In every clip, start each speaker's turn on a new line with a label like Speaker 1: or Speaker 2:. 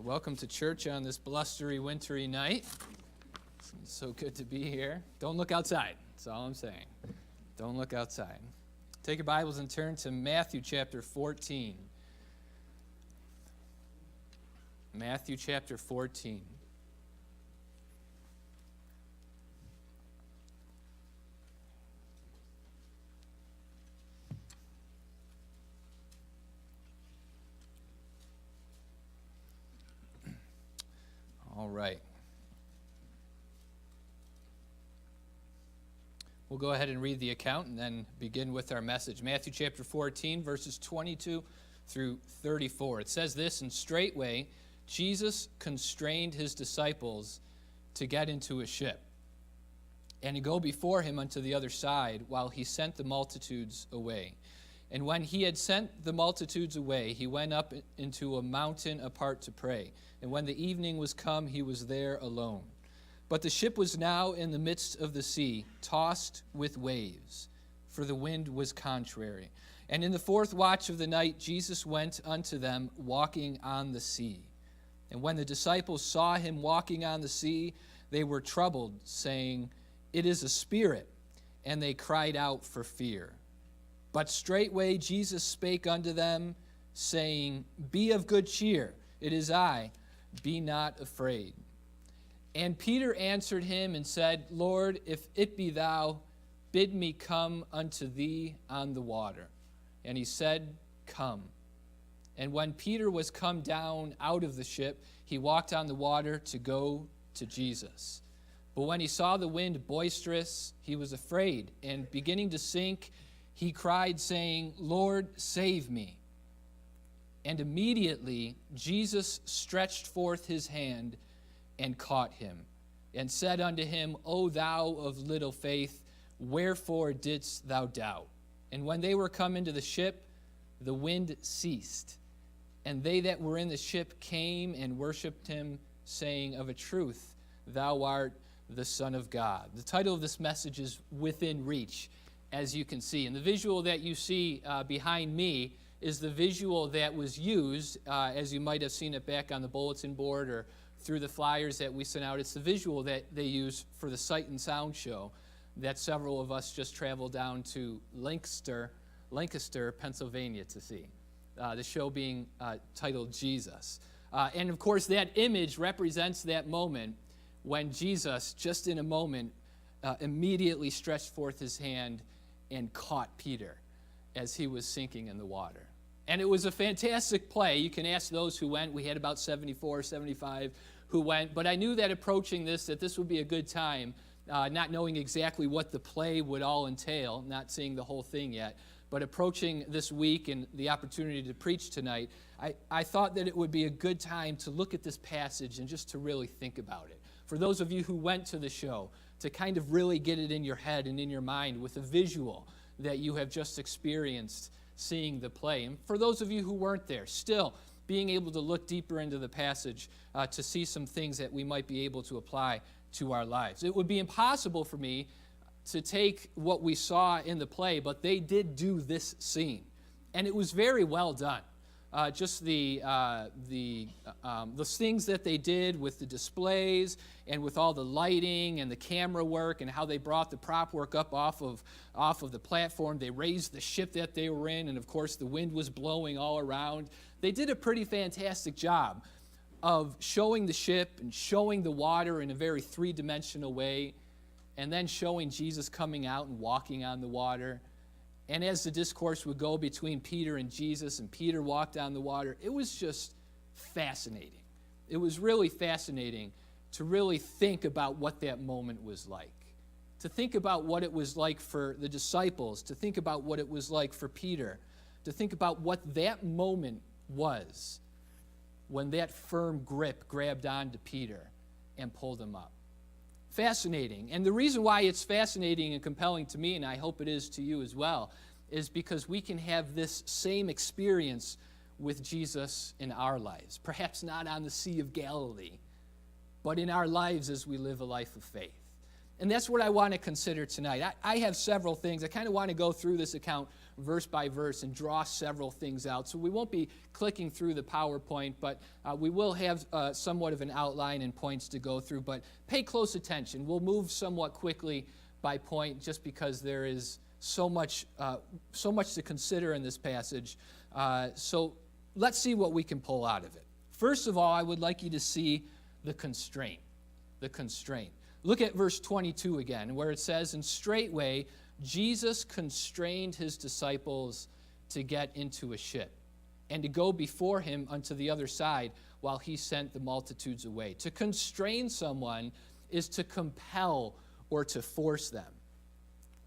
Speaker 1: Welcome to church on this blustery, wintry night. It's so good to be here. Don't look outside. That's all I'm saying. Don't look outside. Take your Bibles and turn to Matthew chapter 14. Matthew chapter 14. All right. We'll go ahead and read the account and then begin with our message. Matthew chapter 14, verses 22 through 34. It says this, "And straightway Jesus constrained his disciples to get into a ship, and to go before him unto the other side, while he sent the multitudes away. And when he had sent the multitudes away, he went up into a mountain apart to pray. And when the evening was come, he was there alone. But the ship was now in the midst of the sea, tossed with waves, for the wind was contrary. And in the fourth watch of the night, Jesus went unto them, walking on the sea. And when the disciples saw him walking on the sea, they were troubled, saying, It is a spirit. And they cried out for fear. But straightway Jesus spake unto them, saying, Be of good cheer, it is I, be not afraid. And Peter answered him and said, Lord, if it be thou, bid me come unto thee on the water. And he said, Come. And when Peter was come down out of the ship, he walked on the water to go to Jesus. But when he saw the wind boisterous, he was afraid, and beginning to sink, he cried, saying, Lord, save me. And immediately Jesus stretched forth his hand and caught him, and said unto him, O thou of little faith, wherefore didst thou doubt? And when they were come into the ship, the wind ceased. And they that were in the ship came and worshipped him, saying, Of a truth, thou art the Son of God. The title of this message is Within Reach, as you can see. And the visual that you see behind me is the visual that was used, as you might have seen it back on the bulletin board or through the flyers that we sent out. It's the visual that they use for the Sight and Sound show that several of us just traveled down to Lancaster, Pennsylvania to see. The show being titled Jesus. And of course that image represents that moment when Jesus, just in a moment, immediately stretched forth his hand and caught Peter as he was sinking in the water. And it was a fantastic play. You can ask those who went. We had about 74, 75 who went. But I knew that approaching this, that this would be a good time, not knowing exactly what the play would all entail, not seeing the whole thing yet. But approaching this week and the opportunity to preach tonight, I thought that it would be a good time to look at this passage and just to really think about it. For those of you who went to the show, to kind of really get it in your head and in your mind with a visual that you have just experienced seeing the play. And for those of you who weren't there, still being able to look deeper into the passage to see some things that we might be able to apply to our lives. It would be impossible for me to take what we saw in the play, but they did do this scene. And it was very well done. Just the things that they did with the displays and with all the lighting and the camera work and how they brought the prop work up off of the platform. They raised the ship that they were in, and of course the wind was blowing all around. They did a pretty fantastic job of showing the ship and showing the water in a very three-dimensional way, and then showing Jesus coming out and walking on the water. And as the discourse would go between Peter and Jesus, and Peter walked on the water, it was just fascinating. It was really fascinating to really think about what that moment was like, to think about what it was like for the disciples, to think about what it was like for Peter, to think about what that moment was when that firm grip grabbed onto Peter and pulled him up. Fascinating. And the reason why it's fascinating and compelling to me, and I hope it is to you as well, is because we can have this same experience with Jesus in our lives. Perhaps not on the Sea of Galilee, but in our lives as we live a life of faith. And that's what I want to consider tonight. I have several things. I kind of want to go through this account verse by verse and draw several things out. So we won't be clicking through the PowerPoint, but we will have somewhat of an outline and points to go through. But pay close attention. We'll move somewhat quickly by point just because there is so much to consider in this passage. So let's see what we can pull out of it. First of all, I would like you to see the constraint. The constraint. Look at verse 22 again, where it says, "And straightway Jesus constrained his disciples to get into a ship, and to go before him unto the other side, while he sent the multitudes away." To constrain someone is to compel or to force them.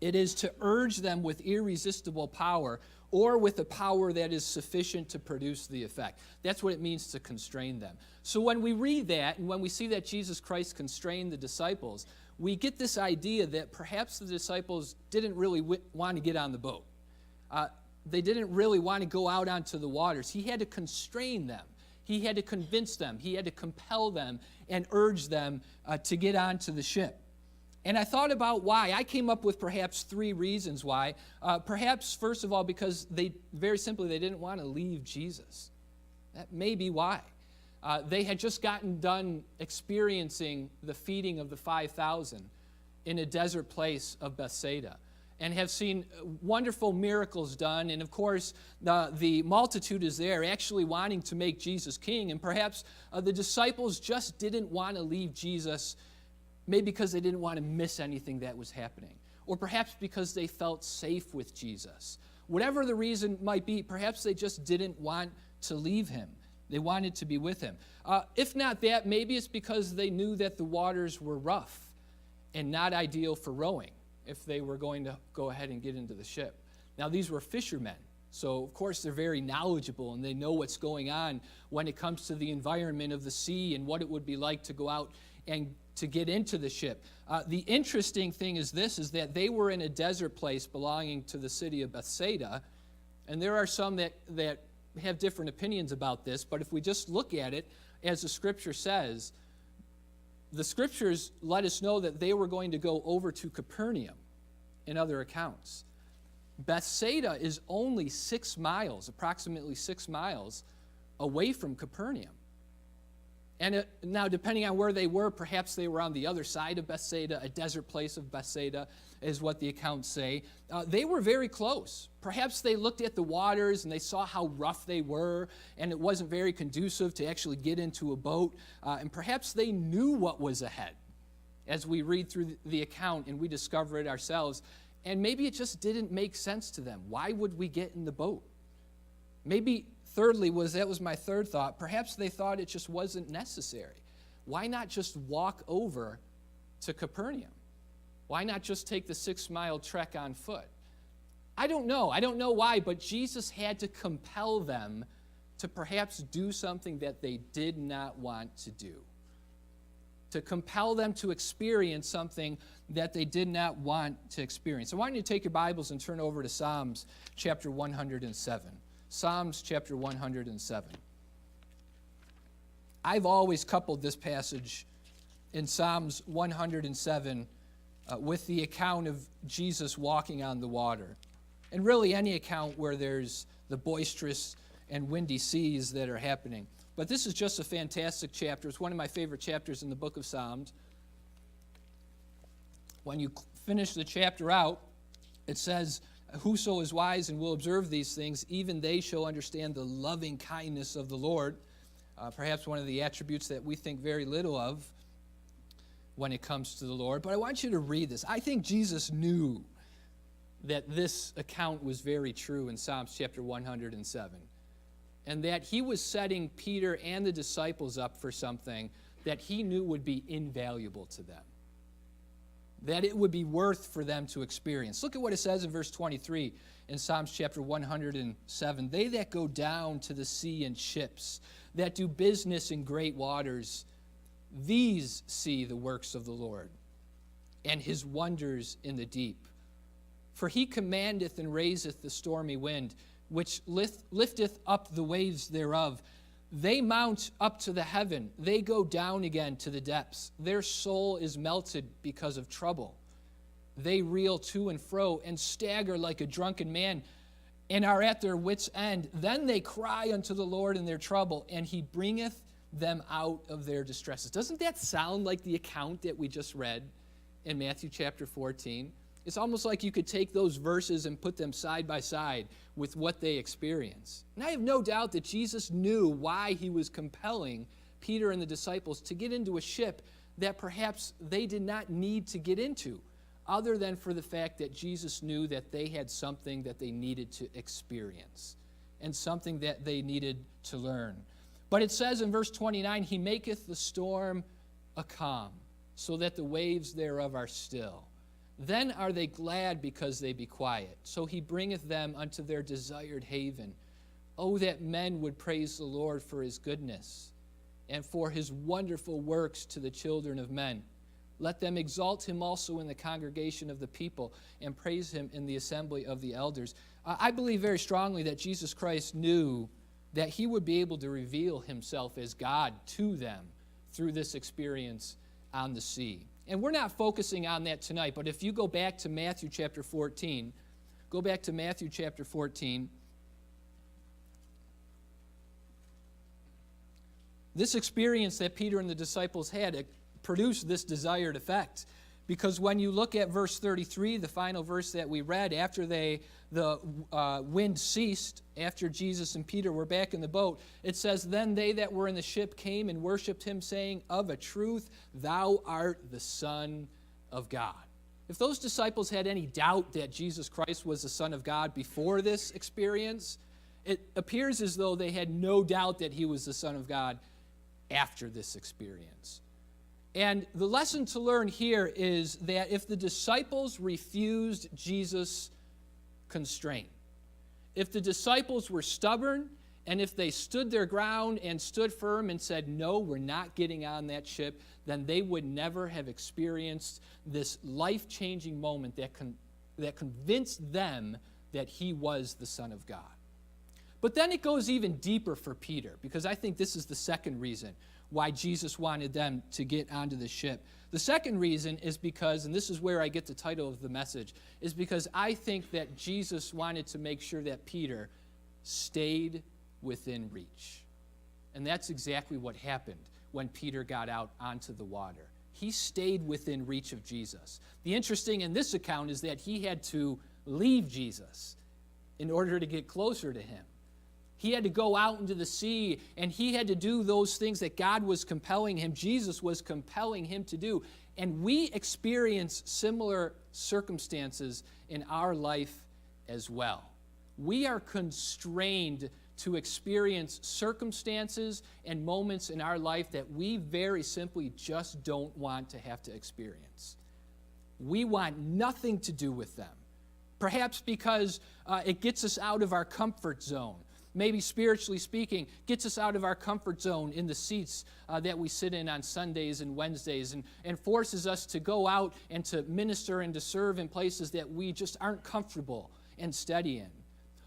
Speaker 1: It is to urge them with irresistible power, or with a power that is sufficient to produce the effect. That's what it means to constrain them. So when we read that, and when we see that Jesus Christ constrained the disciples, we get this idea that perhaps the disciples didn't really want to get on the boat. They didn't really want to go out onto the waters. He had to constrain them. He had to convince them. He had to compel them and urge them to get onto the ship. And I thought about why. I came up with perhaps 3 reasons why. Perhaps, first of all, because very simply, they didn't want to leave Jesus. That may be why. They had just gotten done experiencing the feeding of the 5,000 in a desert place of Bethsaida, and have seen wonderful miracles done. And of course, the multitude is there actually wanting to make Jesus king. And perhaps the disciples just didn't want to leave Jesus, maybe because they didn't want to miss anything that was happening, or perhaps because they felt safe with Jesus. Whatever the reason might be, perhaps they just didn't want to leave him. They wanted to be with him. If not that, maybe it's because they knew that the waters were rough and not ideal for rowing if they were going to go ahead and get into the ship. Now, these were fishermen, so of course they're very knowledgeable and they know what's going on when it comes to the environment of the sea and what it would be like to go out and to get into the ship. The interesting thing is that they were in a desert place belonging to the city of Bethsaida, and there are some that have different opinions about this, but if we just look at it, as the scripture says, the scriptures let us know that they were going to go over to Capernaum in other accounts. Bethsaida is only 6 miles, approximately 6 miles, away from Capernaum. And now, depending on where they were, perhaps they were on the other side of Bethsaida, a desert place of Bethsaida, is what the accounts say. They were very close. Perhaps they looked at the waters and they saw how rough they were, and it wasn't very conducive to actually get into a boat. And perhaps they knew what was ahead as we read through the account and we discover it ourselves. And maybe it just didn't make sense to them. Why would we get in the boat? Maybe thirdly, that was my third thought, perhaps they thought it just wasn't necessary. Why not just walk over to Capernaum? Why not just take the 6-mile trek on foot? I don't know. I don't know why, but Jesus had to compel them to perhaps do something that they did not want to do. To compel them to experience something that they did not want to experience. I want you to take your Bibles and turn over to Psalms chapter 107. Psalms chapter 107. I've always coupled this passage in Psalms 107 with the account of Jesus walking on the water. And really any account where there's the boisterous and windy seas that are happening. But this is just a fantastic chapter. It's one of my favorite chapters in the book of Psalms. When you finish the chapter out, it says, "Whoso is wise and will observe these things, even they shall understand the loving kindness of the Lord." Perhaps one of the attributes that we think very little of when it comes to the Lord. But I want you to read this. I think Jesus knew that this account was very true in Psalms chapter 107. And that he was setting Peter and the disciples up for something that he knew would be invaluable to them. That it would be worth for them to experience. Look at what it says in verse 23 in Psalms chapter 107. "They that go down to the sea in ships, that do business in great waters, these see the works of the Lord, and his wonders in the deep. For he commandeth and raiseth the stormy wind, which lifteth up the waves thereof. They mount up to the heaven. They go down again to the depths. Their soul is melted because of trouble. They reel to and fro and stagger like a drunken man and are at their wits' end. Then they cry unto the Lord in their trouble, and he bringeth them out of their distresses. Doesn't that sound like the account that we just read in Matthew chapter 14? It's almost like you could take those verses and put them side by side with what they experience. And I have no doubt that Jesus knew why he was compelling Peter and the disciples to get into a ship that perhaps they did not need to get into, other than for the fact that Jesus knew that they had something that they needed to experience and something that they needed to learn. But it says in verse 29, he maketh the storm a calm, so that the waves thereof are still. Then are they glad because they be quiet. So he bringeth them unto their desired haven. Oh, that men would praise the Lord for his goodness and for his wonderful works to the children of men. Let them exalt him also in the congregation of the people and praise him in the assembly of the elders. I believe very strongly that Jesus Christ knew that he would be able to reveal himself as God to them through this experience on the sea. And we're not focusing on that tonight, but if you go back to Matthew chapter 14, this experience that Peter and the disciples had produced this desired effect. Because when you look at verse 33, the final verse that we read, after the wind ceased, after Jesus and Peter were back in the boat, it says, then they that were in the ship came and worshipped him, saying, of a truth, thou art the Son of God. If those disciples had any doubt that Jesus Christ was the Son of God before this experience, it appears as though they had no doubt that he was the Son of God after this experience. And the lesson to learn here is that if the disciples refused Jesus' constraint, if the disciples were stubborn, and if they stood their ground and stood firm and said, no, we're not getting on that ship, then they would never have experienced this life-changing moment that convinced them that he was the Son of God. But then it goes even deeper for Peter, because I think this is the second reason why Jesus wanted them to get onto the ship. The second reason is because, and this is where I get the title of the message, is because I think that Jesus wanted to make sure that Peter stayed within reach. And that's exactly what happened when Peter got out onto the water. He stayed within reach of Jesus. The interesting in this account is that he had to leave Jesus in order to get closer to him. He had to go out into the sea, and he had to do those things that God was compelling him, Jesus was compelling him to do. And we experience similar circumstances in our life as well. We are constrained to experience circumstances and moments in our life that we very simply just don't want to have to experience. We want nothing to do with them. Perhaps because it gets us out of our comfort zone. Maybe spiritually speaking, gets us out of our comfort zone in the seats that we sit in on Sundays and Wednesdays, and forces us to go out and to minister and to serve in places that we just aren't comfortable and steady in.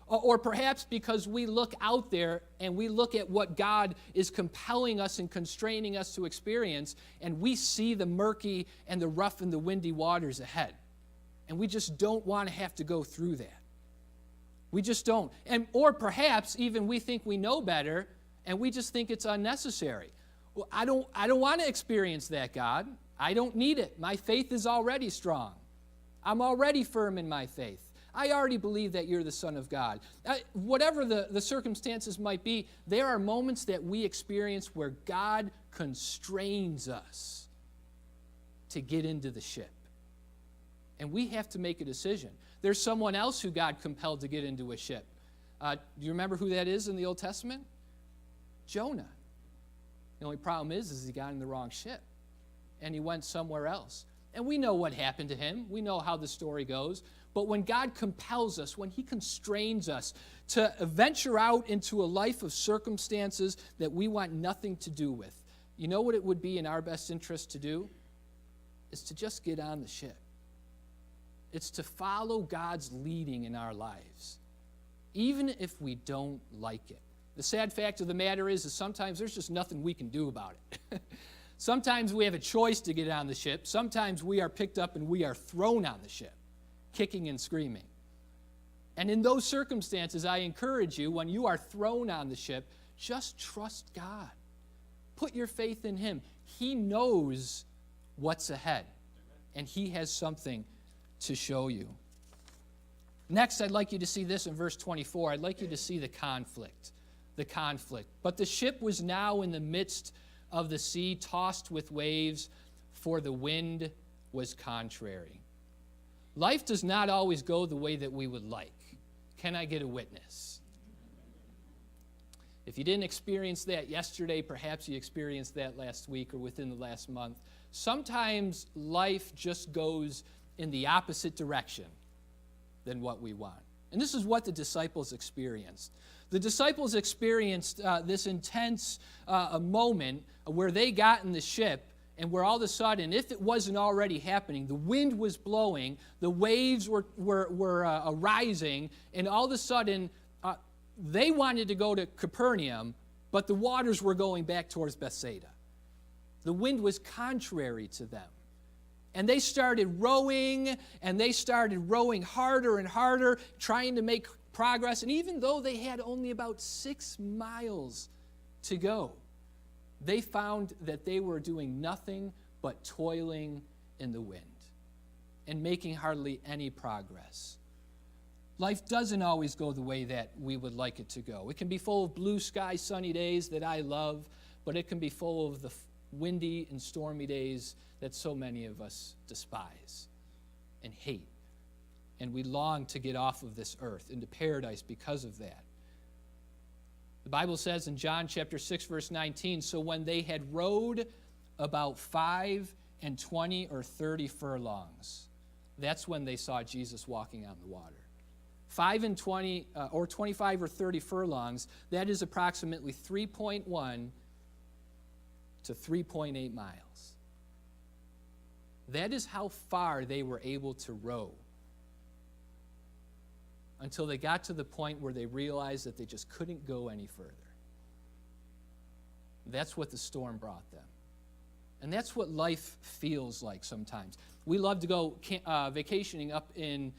Speaker 1: Or perhaps because we look out there and we look at what God is compelling us and constraining us to experience, and we see the murky and the rough and the windy waters ahead. And we just don't want to have to go through that. We just don't. Or perhaps even we think we know better, and we just think it's unnecessary. Well, I don't want to experience that, God. I don't need it. My faith is already strong. I'm already firm in my faith. I already believe that you're the Son of God. Whatever the circumstances might be, there are moments that we experience where God constrains us to get into the ship. And we have to make a decision. There's someone else who God compelled to get into a ship. Do you remember who that is in the Old Testament? Jonah. The only problem is he got in the wrong ship, and he went somewhere else. And we know what happened to him. We know how the story goes. But when God compels us, when he constrains us to venture out into a life of circumstances that we want nothing to do with, you know what it would be in our best interest to do? Is to just get on the ship. It's to follow God's leading in our lives, even if we don't like it. The sad fact of the matter is sometimes there's just nothing we can do about it. Sometimes we have a choice to get on the ship. Sometimes we are picked up and we are thrown on the ship, kicking and screaming. And in those circumstances, I encourage you, when you are thrown on the ship, just trust God. Put your faith in Him. He knows what's ahead, and He has something to show you. Next, I'd like you to see this in verse 24. I'd like you to see the conflict. The conflict. But the ship was now in the midst of the sea, tossed with waves, for the wind was contrary. Life does not always go the way that we would like. Can I get a witness? If you didn't experience that yesterday, perhaps you experienced that last week or within the last month. Sometimes life just goes in the opposite direction than what we want. And this is what the disciples experienced. The disciples experienced this intense moment where they got in the ship, and where all of a sudden, if it wasn't already happening, the wind was blowing, the waves were rising, and all of a sudden, they wanted to go to Capernaum, but the waters were going back towards Bethsaida. The wind was contrary to them. And they started rowing, and they started rowing harder and harder, trying to make progress. And even though they had only about 6 miles to go, they found that they were doing nothing but toiling in the wind and making hardly any progress. Life doesn't always go the way that we would like it to go. It can be full of blue sky, sunny days that I love, but it can be full of the windy and stormy days that so many of us despise and hate. And we long to get off of this earth into paradise because of that. The Bible says in John chapter 6, verse 19, so when they had rowed about 5 and 20 or 30 furlongs, that's when they saw Jesus walking on the water. 5 and 20 or 25 or 30 furlongs, that is approximately 3.1 to 3.8 miles. That is how far they were able to row until they got to the point where they realized that they just couldn't go any further. That's what the storm brought them. And that's what life feels like sometimes. We love to go vacationing up in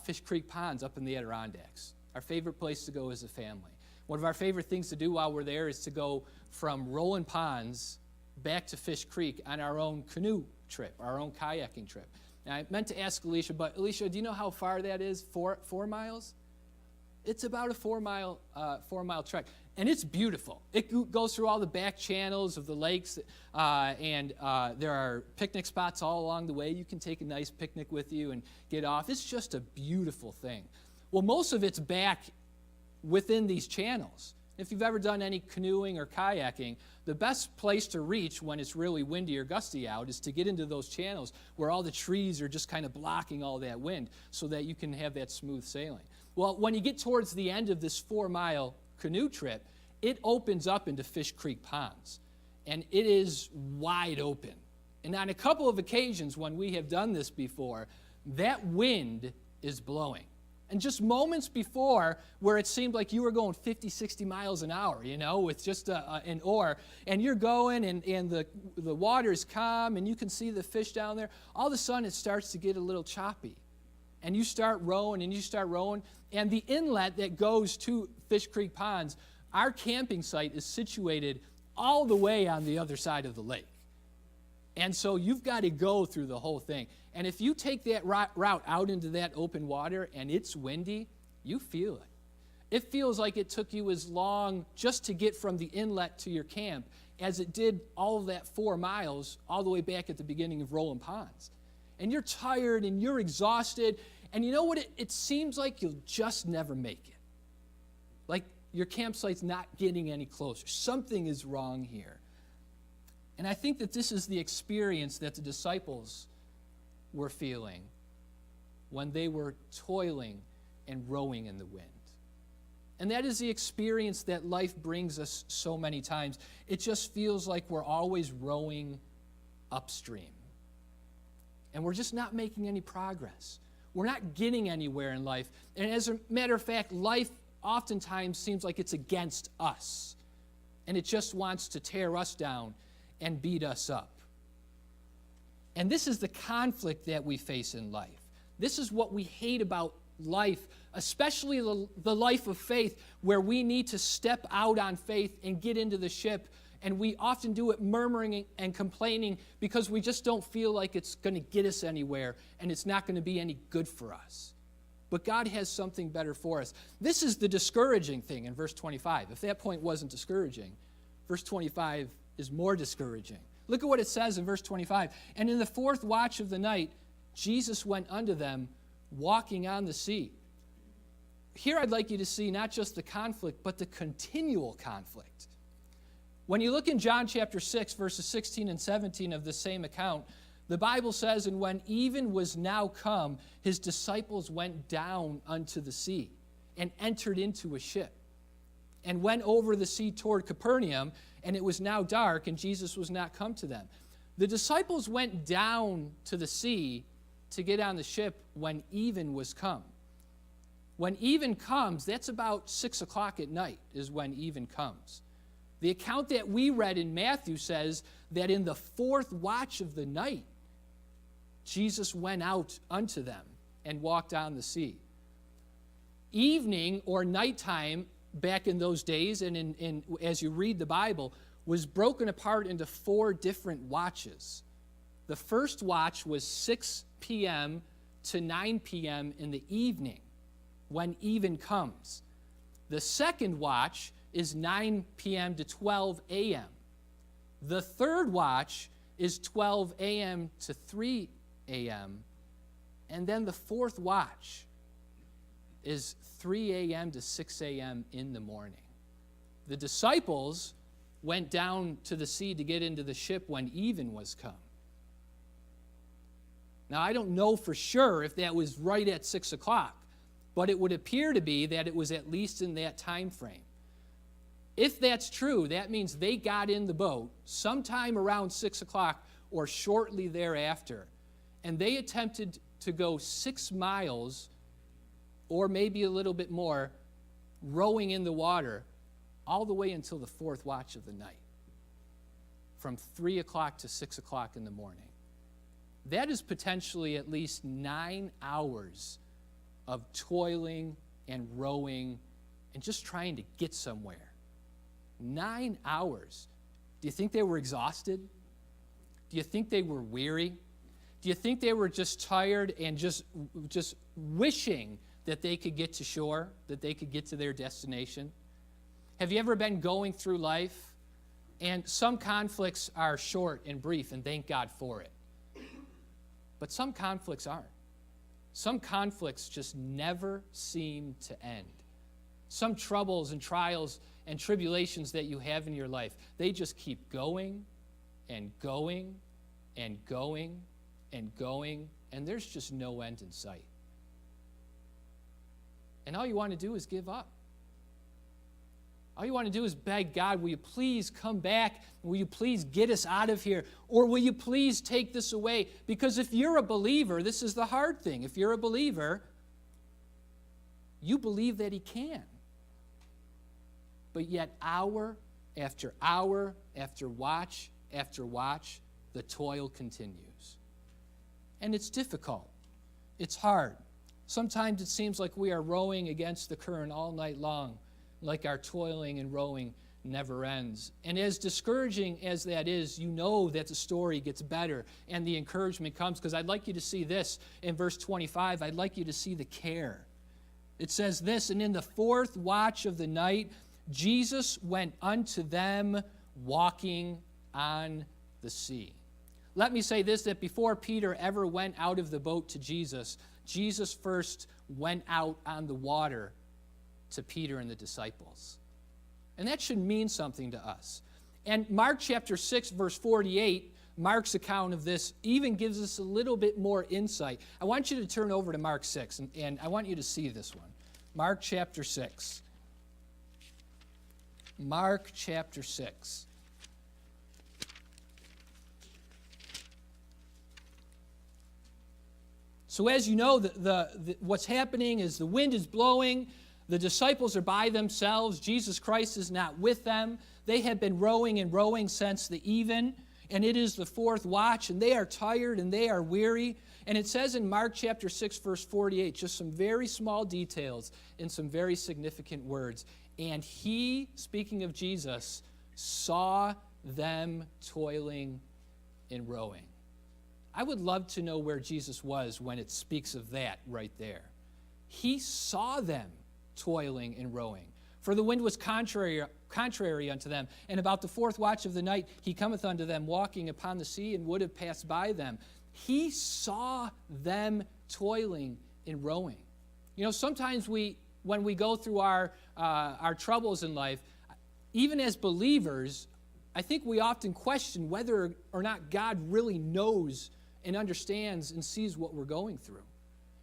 Speaker 1: Fish Creek Ponds up in the Adirondacks. Our favorite place to go as a family. One of our favorite things to do while we're there is to go from Rolling Ponds back to Fish Creek on our own canoe trip, our own kayaking trip. Now, I meant to ask Alicia, but Alicia, do you know how far that is? 4 miles? It's about a 4-mile trek, and it's beautiful. It goes through all the back channels of the lakes, and there are picnic spots all along the way. You can take a nice picnic with you and get off. It's just a beautiful thing. Well, most of it's back within these channels. If you've ever done any canoeing or kayaking, the best place to reach when it's really windy or gusty out is to get into those channels where all the trees are just kind of blocking all that wind so that you can have that smooth sailing. Well, when you get towards the end of this 4-mile canoe trip, it opens up into Fish Creek Ponds, and it is wide open. And on a couple of occasions when we have done this before, that wind is blowing. And just moments before, where it seemed like you were going 50, 60 miles an hour, with just an oar, and you're going, and the water's calm, and you can see the fish down there, all of a sudden it starts to get a little choppy. And you start rowing, and the inlet that goes to Fish Creek Ponds, our camping site is situated all the way on the other side of the lake. And so you've got to go through the whole thing. And if you take that route out into that open water and it's windy, you feel it. It feels like it took you as long just to get from the inlet to your camp as it did all of that 4 miles all the way back at the beginning of Rolling Ponds. And you're tired and you're exhausted. And you know what? It seems like you'll just never make it. Like your campsite's not getting any closer. Something is wrong here. And I think that this is the experience that the disciples were feeling when they were toiling and rowing in the wind. And that is the experience that life brings us so many times. It just feels like we're always rowing upstream. And we're just not making any progress. We're not getting anywhere in life. And as a matter of fact, life oftentimes seems like it's against us, and it just wants to tear us down and beat us up. And this is the conflict that we face in life. This is what we hate about life, especially the life of faith, where we need to step out on faith and get into the ship. And we often do it murmuring and complaining because we just don't feel like it's going to get us anywhere and it's not going to be any good for us. But God has something better for us. This is the discouraging thing in verse 25. If that point wasn't discouraging, verse 25 is more discouraging. Look at what it says in verse 25. And in the fourth watch of the night, Jesus went unto them, walking on the sea. Here I'd like you to see not just the conflict, but the continual conflict. When you look in John chapter 6, verses 16 and 17 of the same account, the Bible says, and when even was now come, his disciples went down unto the sea and entered into a ship and went over the sea toward Capernaum, and it was now dark, and Jesus was not come to them. The disciples went down to the sea to get on the ship when even was come. When even comes, that's about 6 o'clock at night is when even comes. The account that we read in Matthew says that in the fourth watch of the night, Jesus went out unto them and walked on the sea. Evening or nighttime back in those days, and as you read the Bible, was broken apart into 4 different watches. The first watch was 6 p.m. to 9 p.m. in the evening, when even comes. The second watch is 9 p.m. to 12 a.m. The third watch is 12 a.m. to 3 a.m. And then the fourth watch is 3 a.m. to 6 a.m. in the morning. The disciples went down to the sea to get into the ship when even was come. Now, I don't know for sure if that was right at 6 o'clock, but it would appear to be that it was at least in that time frame. If that's true, that means they got in the boat sometime around 6 o'clock or shortly thereafter, and they attempted to go 6 miles or maybe a little bit more, rowing in the water all the way until the fourth watch of the night, from 3 o'clock to 6 o'clock in the morning. That is potentially at least 9 hours of toiling and rowing and just trying to get somewhere. 9 hours. Do you think they were exhausted? Do you think they were weary? Do you think they were just tired and just wishing that they could get to shore, that they could get to their destination? Have you ever been going through life, and some conflicts are short and brief, and thank God for it. But some conflicts aren't. Some conflicts just never seem to end. Some troubles and trials and tribulations that you have in your life, they just keep going and going and going and going, and there's just no end in sight. And all you want to do is give up. All you want to do is beg God, will you please come back? Will you please get us out of here? Or will you please take this away? Because if you're a believer, this is the hard thing. If you're a believer, you believe that He can. But yet hour after hour after watch, the toil continues. And it's difficult. It's hard. Sometimes it seems like we are rowing against the current all night long, like our toiling and rowing never ends. And as discouraging as that is, you know that the story gets better and the encouragement comes, because I'd like you to see this in verse 25. I'd like you to see the care. It says this, and in the fourth watch of the night, Jesus went unto them walking on the sea. Let me say this, that before Peter ever went out of the boat to Jesus, Jesus first went out on the water to Peter and the disciples. And that should mean something to us. And Mark chapter 6, verse 48, Mark's account of this even gives us a little bit more insight. I want you to turn over to Mark 6, and I want you to see this one. Mark chapter 6. Mark chapter 6. So as you know, what's happening is the wind is blowing, The disciples are by themselves. Jesus Christ is not with them. They have been rowing and rowing since the even, and it is the fourth watch, and they are tired and they are weary. And it says in Mark chapter 6, verse 48, just some very small details and some very significant words. And he, speaking of Jesus, saw them toiling and rowing. I would love to know where Jesus was when it speaks of that right there. He saw them toiling and rowing. For the wind was contrary unto them. And about the fourth watch of the night, he cometh unto them, walking upon the sea, and would have passed by them. He saw them toiling and rowing. You know, sometimes when we go through our troubles in life, even as believers, I think we often question whether or not God really knows and understands and sees what we're going through.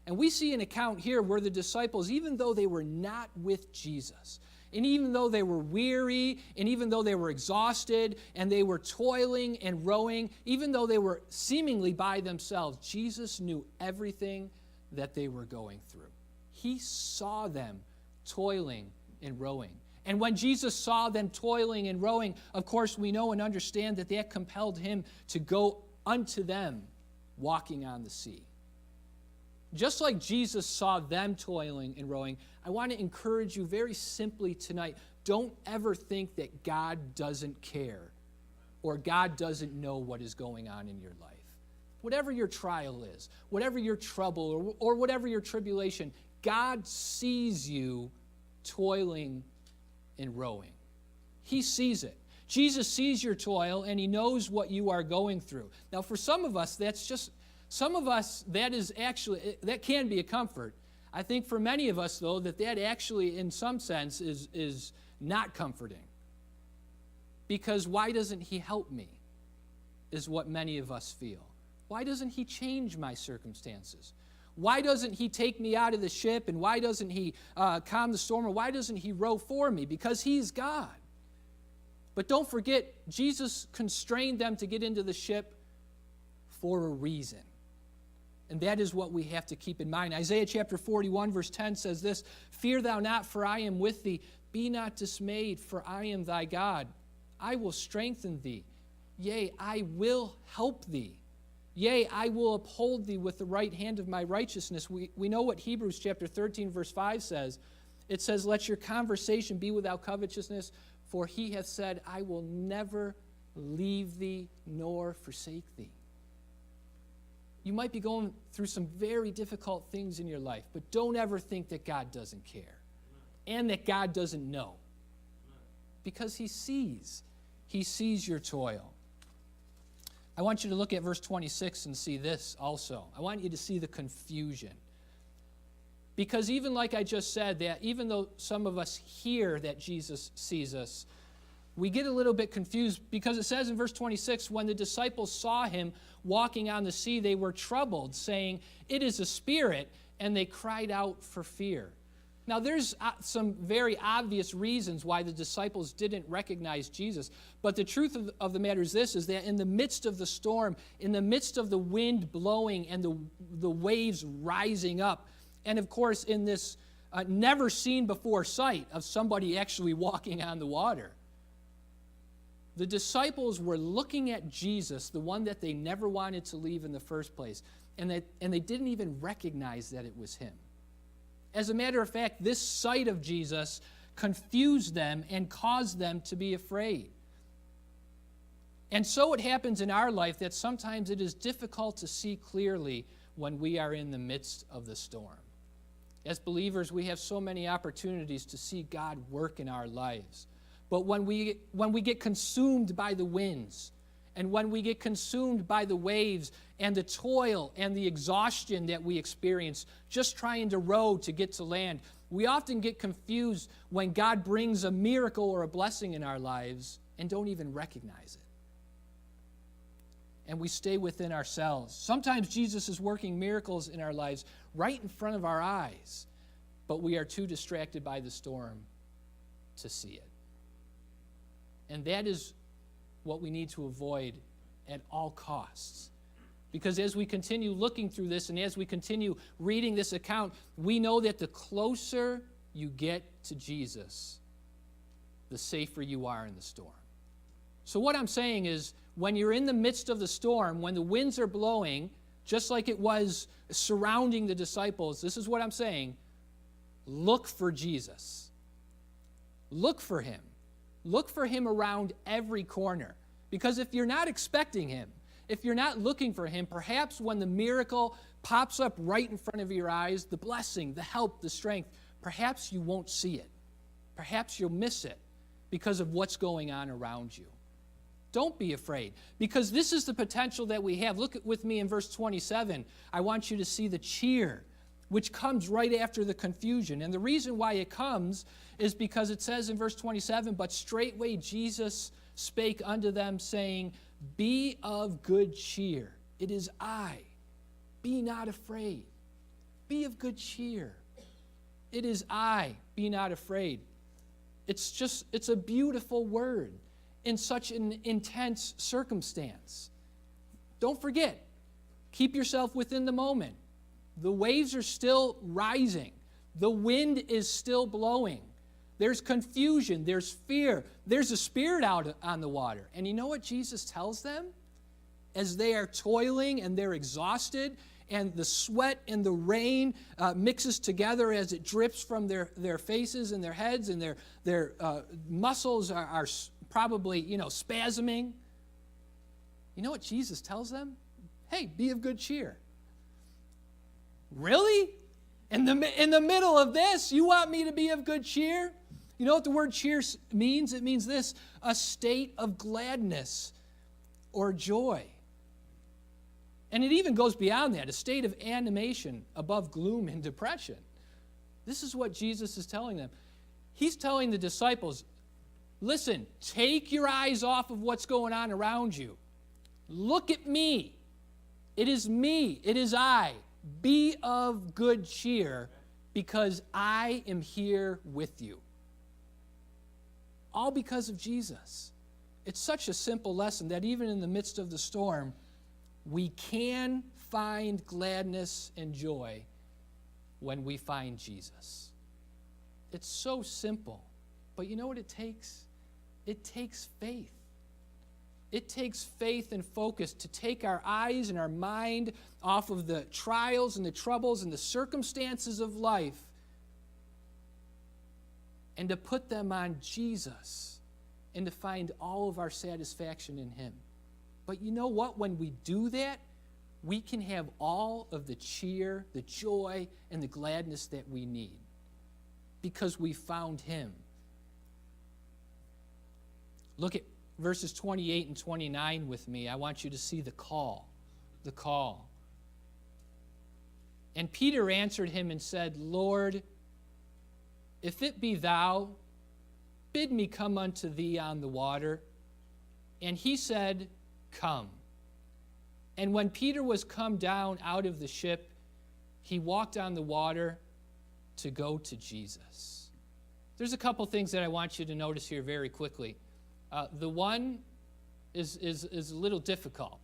Speaker 1: And we see an account here where the disciples, even though they were not with Jesus, and even though they were weary, and even though they were exhausted, and they were toiling and rowing, even though they were seemingly by themselves, Jesus knew everything that they were going through. He saw them toiling and rowing. And when Jesus saw them toiling and rowing, of course, we know and understand that that compelled him to go unto them walking on the sea. Just like Jesus saw them toiling and rowing, I want to encourage you very simply tonight, don't ever think that God doesn't care or God doesn't know what is going on in your life. Whatever your trial is, whatever your trouble or whatever your tribulation, God sees you toiling and rowing. He sees it. Jesus sees your toil and he knows what you are going through. Now, for some of us, that can be a comfort. I think for many of us, though, that actually, in some sense, is not comforting. Because why doesn't he help me, is what many of us feel. Why doesn't he change my circumstances? Why doesn't he take me out of the ship, and why doesn't he calm the storm, or why doesn't he row for me? Because he's God. But don't forget, Jesus constrained them to get into the ship for a reason. And that is what we have to keep in mind. Isaiah chapter 41, verse 10 says this, "Fear thou not, for I am with thee. Be not dismayed, for I am thy God. I will strengthen thee. Yea, I will help thee. Yea, I will uphold thee with the right hand of my righteousness." We know what Hebrews chapter 13, verse 5 says. It says, "Let your conversation be without covetousness, for he hath said, I will never leave thee nor forsake thee." You might be going through some very difficult things in your life, but don't ever think that God doesn't care and that God doesn't know. Because he sees your toil. I want you to look at verse 26 and see this also. I want you to see the confusion. Because even like I just said, that even though some of us hear that Jesus sees us, we get a little bit confused because it says in verse 26, when the disciples saw him walking on the sea, they were troubled, saying, "It is a spirit," and they cried out for fear. Now, there's some very obvious reasons why the disciples didn't recognize Jesus, but the truth of the matter is this, is that in the midst of the storm, in the midst of the wind blowing and the waves rising up, and of course in this never-seen-before sight of somebody actually walking on the water, the disciples were looking at Jesus, the one that they never wanted to leave in the first place, and they didn't even recognize that it was him. As a matter of fact, this sight of Jesus confused them and caused them to be afraid. And so it happens in our life that sometimes it is difficult to see clearly when we are in the midst of the storm. As believers, we have so many opportunities to see God work in our lives. But when we get consumed by the winds, and when we get consumed by the waves and the toil and the exhaustion that we experience just trying to row to get to land, we often get confused when God brings a miracle or a blessing in our lives and don't even recognize it. And we stay within ourselves. Sometimes Jesus is working miracles in our lives right in front of our eyes, but we are too distracted by the storm to see it. And that is what we need to avoid at all costs. Because as we continue looking through this and as we continue reading this account, we know that the closer you get to Jesus, the safer you are in the storm. So what I'm saying is, when you're in the midst of the storm, when the winds are blowing, just like it was surrounding the disciples, this is what I'm saying: look for Jesus. Look for him. Look for him around every corner. Because if you're not expecting him, if you're not looking for him, perhaps when the miracle pops up right in front of your eyes, the blessing, the help, the strength, perhaps you won't see it. Perhaps you'll miss it because of what's going on around you. Don't be afraid, because this is the potential that we have. Look with me in verse 27. I want you to see the cheer, which comes right after the confusion. And the reason why it comes is because it says in verse 27, "But straightway Jesus spake unto them, saying, Be of good cheer. It is I. Be not afraid." Be of good cheer. It is I. Be not afraid. It's a beautiful word in such an intense circumstance. Don't forget, keep yourself within the moment. The waves are still rising. The wind is still blowing. There's confusion. There's fear. There's a spirit out on the water. And you know what Jesus tells them? As they are toiling and they're exhausted, and the sweat and the rain mixes together as it drips from their faces and their heads, and their muscles are probably, spasming. You know what Jesus tells them? Hey, be of good cheer. Really? In the middle of this, you want me to be of good cheer? You know what the word cheer means? It means this: a state of gladness or joy. And it even goes beyond that, a state of animation above gloom and depression. This is what Jesus is telling them. He's telling the disciples, listen, take your eyes off of what's going on around you. Look at me. It is me. It is I. Be of good cheer, because I am here with you. All because of Jesus. It's such a simple lesson that even in the midst of the storm, we can find gladness and joy when we find Jesus. It's so simple. But you know what it takes? It takes faith. It takes faith and focus to take our eyes and our mind off of the trials and the troubles and the circumstances of life and to put them on Jesus and to find all of our satisfaction in him. But you know what? When we do that, we can have all of the cheer, the joy, and the gladness that we need because we found him. Look at verses 28 and 29 with me. I want you to see the call. The call. And Peter answered him and said, Lord, if it be thou, bid me come unto thee on the water. And he said, Come. And when Peter was come down out of the ship, he walked on the water to go to Jesus. There's a couple things that I want you to notice here very quickly. The one is a little difficult,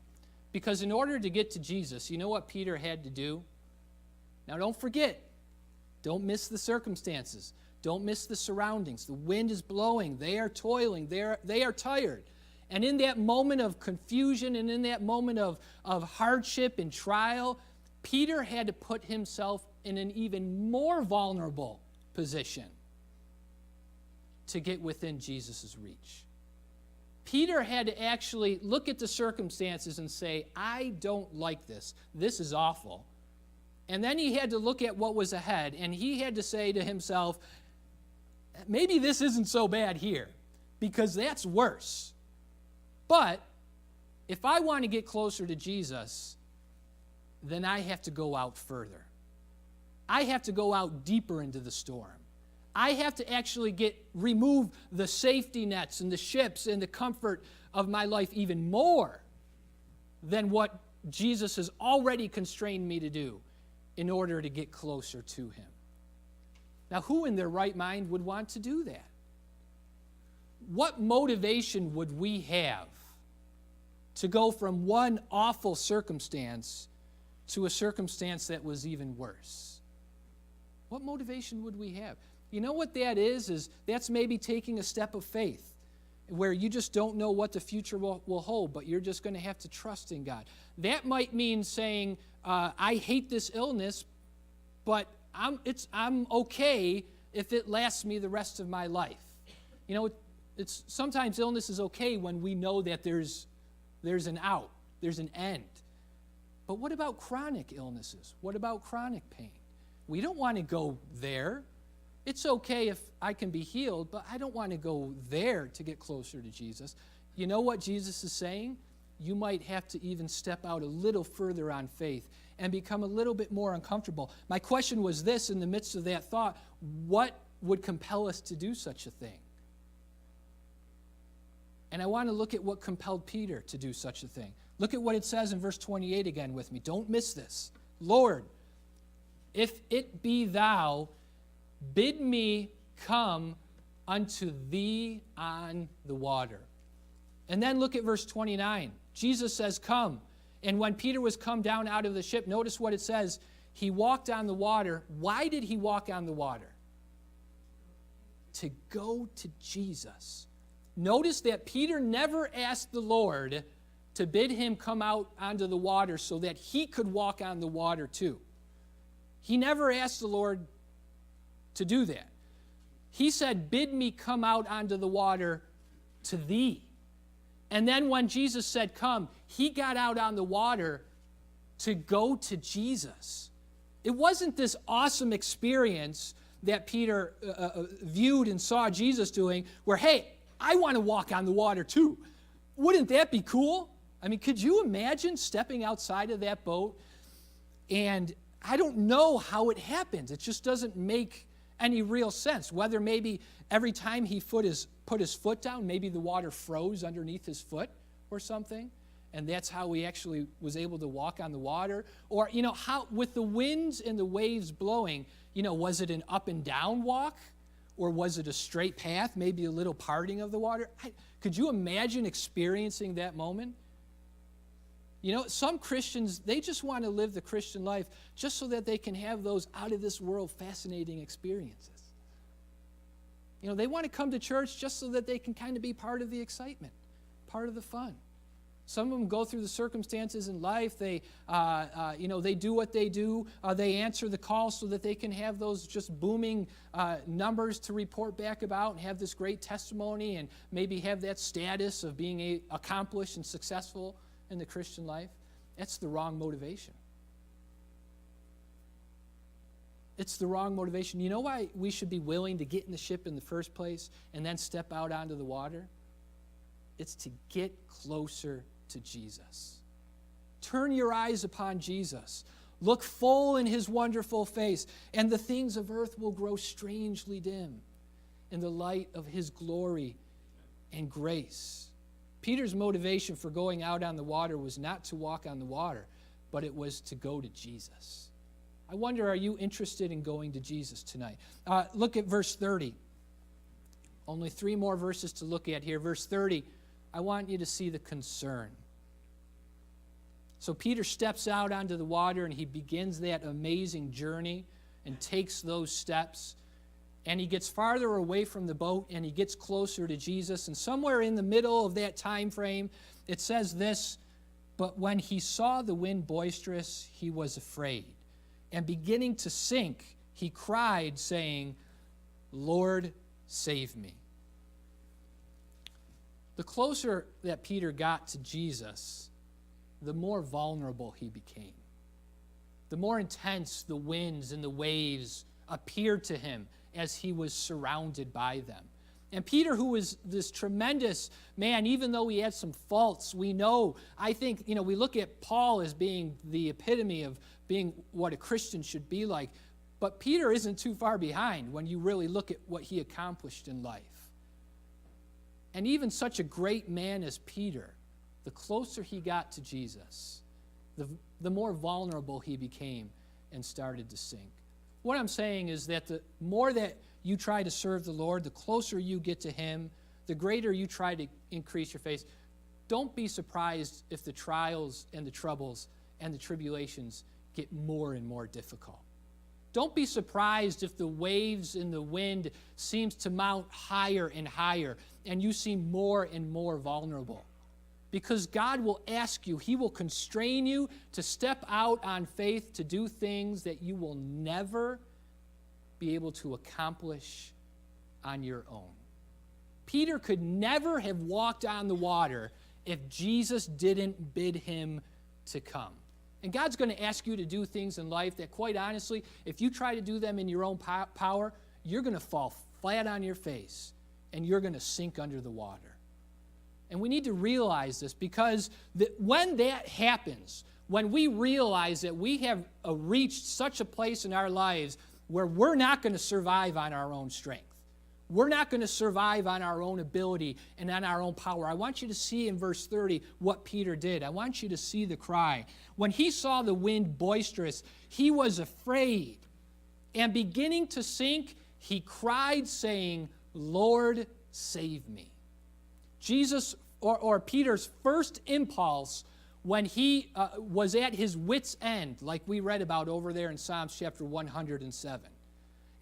Speaker 1: because in order to get to Jesus, you know what Peter had to do? Now don't forget, don't miss the circumstances. Don't miss the surroundings. The wind is blowing. They are toiling. They are tired. And in that moment of confusion and in that moment of hardship and trial, Peter had to put himself in an even more vulnerable position to get within Jesus' reach. Peter had to actually look at the circumstances and say, I don't like this. This is awful. And then he had to look at what was ahead, and he had to say to himself, maybe this isn't so bad here, because that's worse. But if I want to get closer to Jesus, then I have to go out further. I have to go out deeper into the storm. I have to actually remove the safety nets and the ships and the comfort of my life even more than what Jesus has already constrained me to do in order to get closer to him. Now, who in their right mind would want to do that? What motivation would we have to go from one awful circumstance to a circumstance that was even worse? What motivation would we have? You know what that is that's maybe taking a step of faith where you just don't know what the future will hold, but you're just going to have to trust in God. That might mean saying, I hate this illness, but I'm okay if it lasts me the rest of my life. You know, it's sometimes illness is okay when we know that there's an out, there's an end. But what about chronic illnesses? What about chronic pain? We don't want to go there. It's okay if I can be healed, but I don't want to go there to get closer to Jesus. You know what Jesus is saying? You might have to even step out a little further on faith and become a little bit more uncomfortable. My question was this in the midst of that thought: what would compel us to do such a thing? And I want to look at what compelled Peter to do such a thing. Look at what it says in verse 28 again with me. Don't miss this. Lord, if it be thou, bid me come unto thee on the water. And then look at verse 29. Jesus says, come. And when Peter was come down out of the ship, notice what it says. He walked on the water. Why did he walk on the water? To go to Jesus. Notice that Peter never asked the Lord to bid him come out onto the water so that he could walk on the water too. He never asked the Lord to do that. He said, bid me come out onto the water to thee. And then when Jesus said, come, he got out on the water to go to Jesus. It wasn't this awesome experience that Peter viewed and saw Jesus doing where, hey, I want to walk on the water too. Wouldn't that be cool? I mean, could you imagine stepping outside of that boat? And I don't know how it happened. It just doesn't make any real sense. Whether maybe every time he put his foot down, maybe the water froze underneath his foot or something, and that's how he actually was able to walk on the water. Or, how with the winds and the waves blowing, was it an up and down walk? Or was it a straight path, maybe a little parting of the water? Could you imagine experiencing that moment? Some Christians, they just want to live the Christian life just so that they can have those out-of-this-world fascinating experiences. They want to come to church just so that they can kind of be part of the excitement, part of the fun. Some of them go through the circumstances in life. They do what they do. They answer the call so that they can have those just booming numbers to report back about and have this great testimony and maybe have that status of being accomplished and successful in the Christian life. That's the wrong motivation. It's the wrong motivation. You know why we should be willing to get in the ship in the first place and then step out onto the water? It's to get closer to Jesus. Turn your eyes upon Jesus. Look full in his wonderful face, and the things of earth will grow strangely dim in the light of his glory and grace. Peter's motivation for going out on the water was not to walk on the water, but it was to go to Jesus. I wonder, are you interested in going to Jesus tonight? Look at verse 30. Only 3 more verses to look at here. Verse 30, I want you to see the concern. So Peter steps out onto the water and he begins that amazing journey and takes those steps. And he gets farther away from the boat and he gets closer to Jesus. And somewhere in the middle of that time frame, it says this, but when he saw the wind boisterous, he was afraid. And beginning to sink, he cried, saying, Lord, save me. The closer that Peter got to Jesus, the more vulnerable he became. The more intense the winds and the waves appeared to him as he was surrounded by them. And Peter, who was this tremendous man, even though he had some faults, we look at Paul as being the epitome of being what a Christian should be like. But Peter isn't too far behind when you really look at what he accomplished in life. And even such a great man as Peter, the closer he got to Jesus, the more vulnerable he became and started to sink. What I'm saying is that the more that you try to serve the Lord, the closer you get to him, the greater you try to increase your faith. Don't be surprised if the trials and the troubles and the tribulations get more and more difficult. Don't be surprised if the waves and the wind seems to mount higher and higher and you seem more and more vulnerable. Because God will ask you, He will constrain you to step out on faith to do things that you will never be able to accomplish on your own. Peter could never have walked on the water if Jesus didn't bid him to come. And God's going to ask you to do things in life that, quite honestly, if you try to do them in your own power, you're going to fall flat on your face and you're going to sink under the water. And we need to realize this, because when that happens, when we realize that we have reached such a place in our lives where we're not going to survive on our own strength, we're not going to survive on our own ability and on our own power. I want you to see in verse 30 what Peter did. I want you to see the cry. When he saw the wind boisterous, he was afraid. And beginning to sink, he cried, saying, "Lord, save me." Jesus, or Peter's first impulse when he was at his wit's end, like we read about over there in Psalms chapter 107.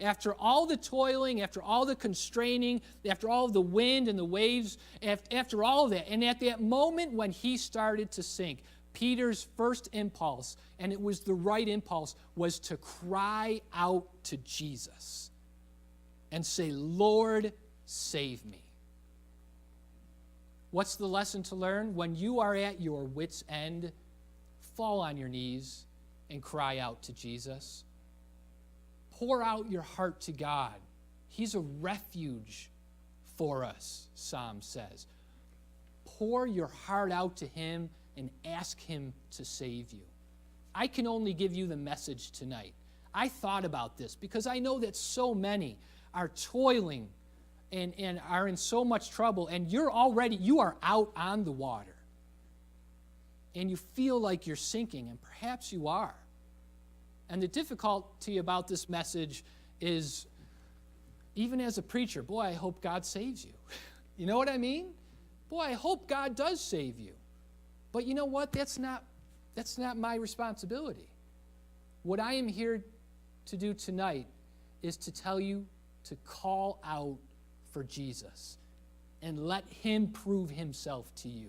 Speaker 1: After all the toiling, after all the constraining, after all the wind and the waves, after all of that, and at that moment when he started to sink, Peter's first impulse, and it was the right impulse, was to cry out to Jesus and say, "Lord, save me." What's the lesson to learn? When you are at your wit's end, fall on your knees and cry out to Jesus. Pour out your heart to God. He's a refuge for us, Psalm says. Pour your heart out to Him and ask Him to save you. I can only give you the message tonight. I thought about this because I know that so many are toiling and are in so much trouble, and you are out on the water. And you feel like you're sinking, and perhaps you are. And the difficulty about this message is, even as a preacher, boy, I hope God saves you. You know what I mean? Boy, I hope God does save you. But you know what? That's not my responsibility. What I am here to do tonight is to tell you to call out for Jesus and let Him prove Himself to you,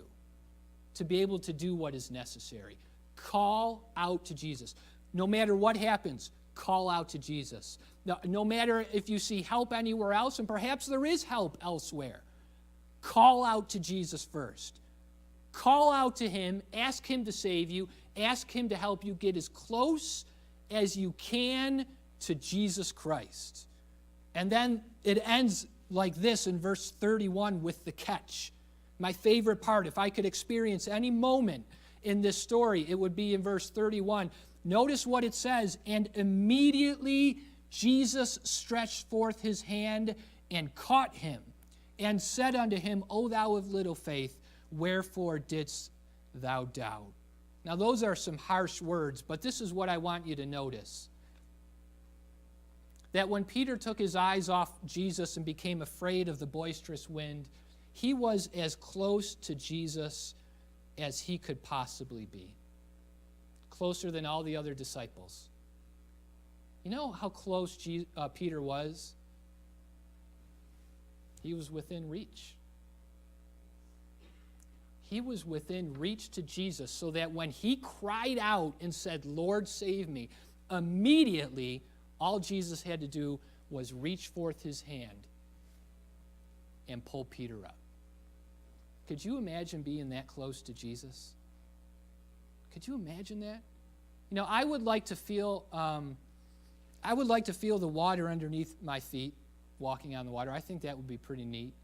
Speaker 1: to be able to do what is necessary. Call out to Jesus. No matter what happens, call out to Jesus. No matter if you see help anywhere else, and perhaps there is help elsewhere, call out to Jesus first. Call out to Him, ask Him to save you, ask Him to help you get as close as you can to Jesus Christ. And then it ends like this in verse 31 with the catch. My favorite part, if I could experience any moment in this story, it would be in verse 31. Notice what it says, "And immediately Jesus stretched forth His hand and caught him, and said unto him, O thou of little faith, wherefore didst thou doubt?" Now those are some harsh words, but this is what I want you to notice. That when Peter took his eyes off Jesus and became afraid of the boisterous wind, he was as close to Jesus as he could possibly be. Closer than all the other disciples. You know how close Peter was? He was within reach. He was within reach to Jesus, so that when he cried out and said, "Lord, save me," immediately all Jesus had to do was reach forth his hand and pull Peter up. Could you imagine being that close to Jesus? Could you imagine that? You know, I would like to feel the water underneath my feet, walking on the water. I think that would be pretty neat.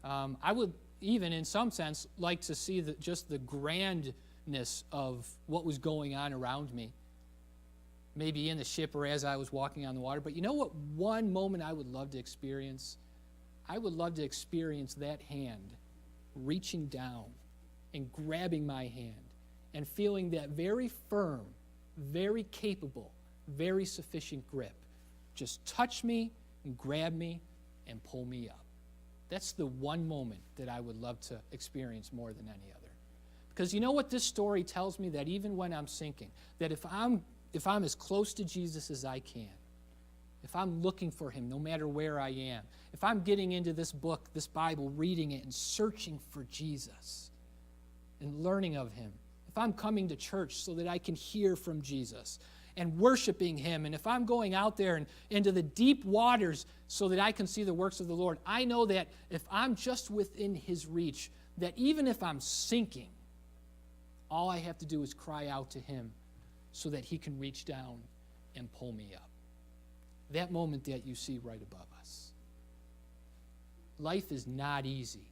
Speaker 1: I would even, in some sense, like to see just the grandness of what was going on around me. Maybe in the ship or as I was walking on the water. But you know what one moment I would love to experience? I would love to experience that hand reaching down and grabbing my hand and feeling that very firm, very capable, very sufficient grip just touch me and grab me and pull me up. That's the one moment that I would love to experience more than any other. Because you know what this story tells me? That even when I'm sinking, that if I'm as close to Jesus as I can, if I'm looking for him no matter where I am, if I'm getting into this book, this Bible, reading it and searching for Jesus and learning of him, if I'm coming to church so that I can hear from Jesus and worshiping him, and if I'm going out there and into the deep waters so that I can see the works of the Lord, I know that if I'm just within his reach, that even if I'm sinking, all I have to do is cry out to him so that he can reach down and pull me up. That moment that you see right above us. Life is not easy,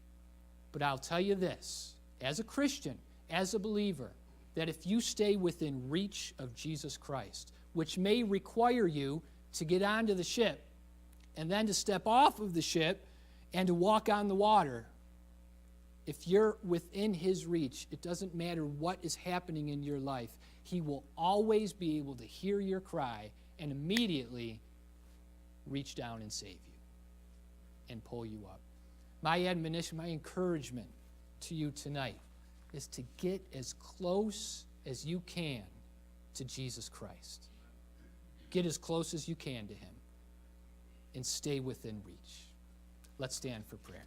Speaker 1: but I'll tell you this, as a Christian, as a believer, that if you stay within reach of Jesus Christ, which may require you to get onto the ship and then to step off of the ship and to walk on the water, if you're within his reach, it doesn't matter what is happening in your life, he will always be able to hear your cry and immediately reach down and save you and pull you up. My admonition, my encouragement to you tonight is to get as close as you can to Jesus Christ. Get as close as you can to him and stay within reach. Let's stand for prayer.